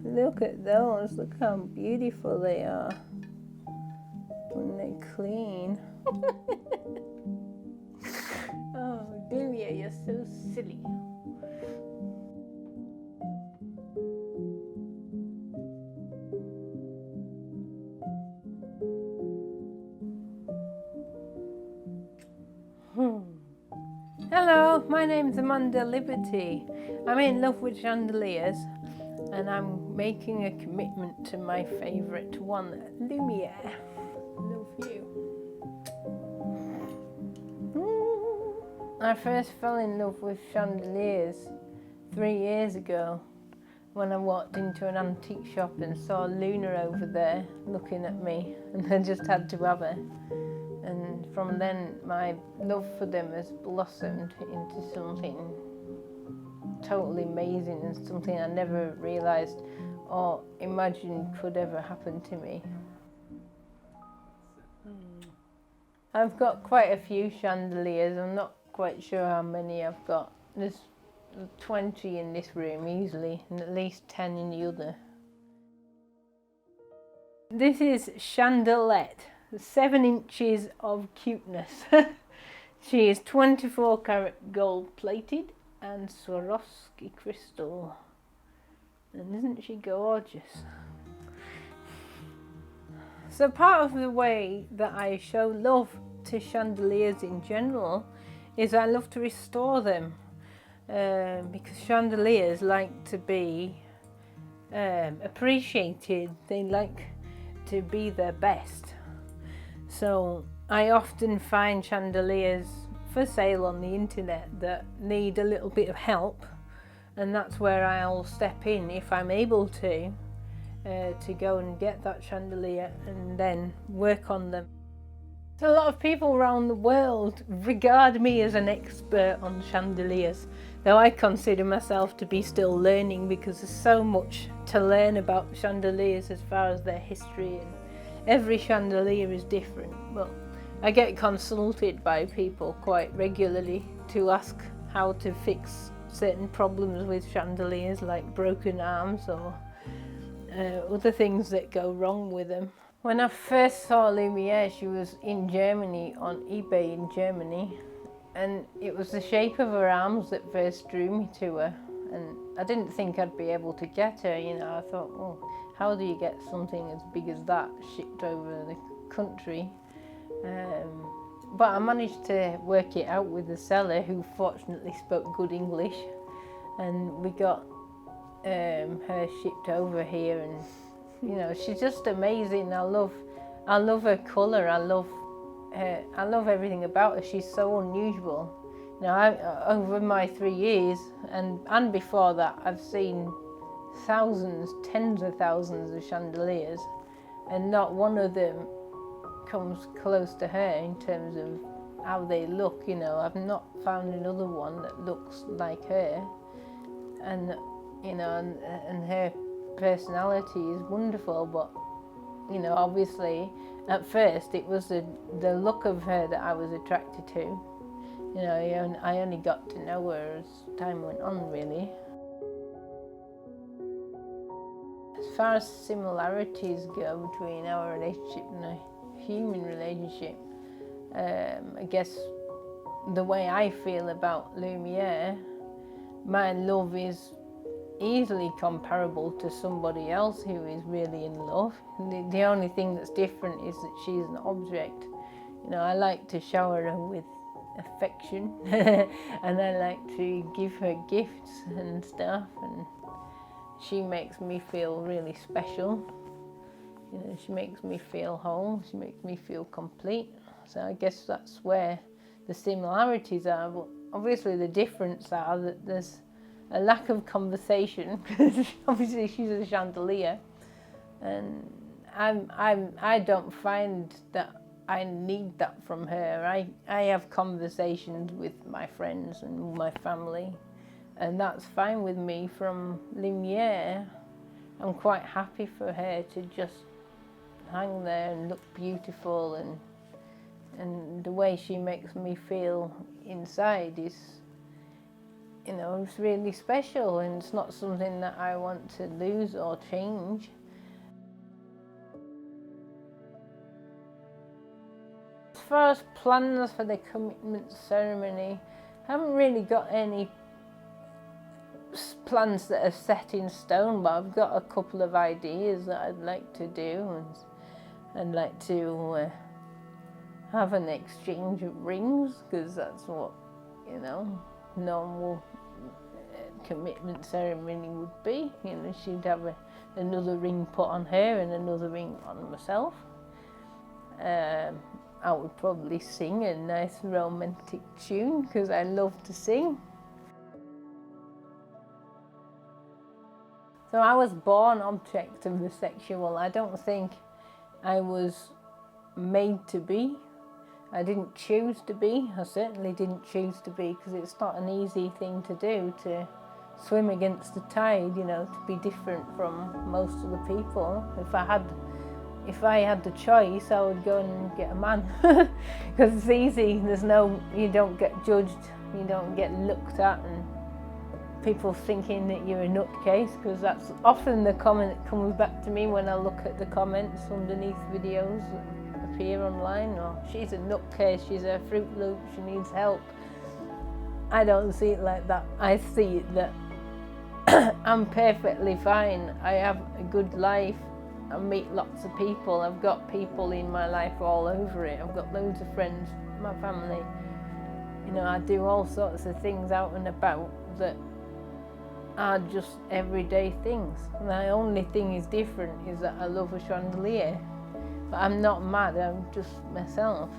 Look at those. Look how beautiful they are when they're clean. Oh, Lumia, you're so silly. Hello, my name's Amanda Liberty. I'm in love with chandeliers and I'm making a commitment to my favourite one, Lumiere. Love you. I first fell in love with chandeliers 3 years ago when I walked into an antique shop and saw Luna over there looking at me, and I just had to have her. And from then my love for them has blossomed into something totally amazing and something I never realised or imagined could ever happen to me. I've got quite a few chandeliers. I'm not quite sure how many I've got. There's 20 in this room easily and at least 10 in the other. This is Chandelette, 7 inches of cuteness. She is 24 karat gold plated and Swarovski crystal. And isn't she gorgeous? So part of the way that I show love to chandeliers in general is I love to restore them. Because chandeliers like to be appreciated. They like to be their best. So I often find chandeliers for sale on the internet that need a little bit of help, and that's where I'll step in if I'm able to go and get that chandelier and then work on them. So a lot of people around the world regard me as an expert on chandeliers, though I consider myself to be still learning because there's so much to learn about chandeliers as far as their history, and every chandelier is different. Well, I get consulted by people quite regularly to ask how to fix certain problems with chandeliers, like broken arms or other things that go wrong with them. When I first saw Lumiere, she was in Germany, on eBay in Germany, and it was the shape of her arms that first drew me to her. And I didn't think I'd be able to get her, you know. I thought, well, how do you get something as big as that shipped over the country? But I managed to work it out with the seller, who fortunately spoke good English, and we got her shipped over here. And you know, she's just amazing. I love her colour. I love everything about her. She's so unusual. You know, over my 3 years and before that, I've seen thousands, tens of thousands of chandeliers, and not one of them comes close to her in terms of how they look. You know, I've not found another one that looks like her, and you know, and her personality is wonderful. But you know, obviously at first it was the look of her that I was attracted to. You know, I only got to know her as time went on, really. As far as similarities go between our relationship and a human relationship, I guess the way I feel about Lumiere, my love is easily comparable to somebody else who is really in love. The only thing that's different is that she's an object. You know, I like to shower her with affection and I like to give her gifts and stuff, and she makes me feel really special. You know, she makes me feel whole, she makes me feel complete. So I guess that's where the similarities are, but obviously the difference are that there's a lack of conversation, because obviously she's a chandelier, and I don't find that I need that from her. I have conversations with my friends and my family, and that's fine with me. From Lumiere, I'm quite happy for her to just hang there and look beautiful, and the way she makes me feel inside you know, it's really special, and it's not something that I want to lose or change. As far as plans for the commitment ceremony, I haven't really got any plans that are set in stone, but I've got a couple of ideas that I'd like to do, and I'd like to have an exchange of rings, because that's what, you know, normal commitment ceremony would be. You know, she'd have another ring put on her and another ring on myself. I would probably sing a nice romantic tune, because I love to sing. So I was born object of the sexual. I don't think I was made to be. I didn't choose to be. I certainly didn't choose to be, because it's not an easy thing to do, to swim against the tide, you know, to be different from most of the people. If I had the choice, I would go and get a man, because it's easy. You don't get judged, you don't get looked at, and people thinking that you're a nutcase, because that's often the comment that comes back to me when I look at the comments underneath videos that appear online. Or, she's a nutcase, she's a Fruit Loop, she needs help. I don't see it like that. I see it that I'm perfectly fine. I have a good life. I meet lots of people. I've got people in my life all over it. I've got loads of friends, my family. You know, I do all sorts of things out and about that are just everyday things. The only thing is different is that I love a chandelier. But I'm not mad, I'm just myself.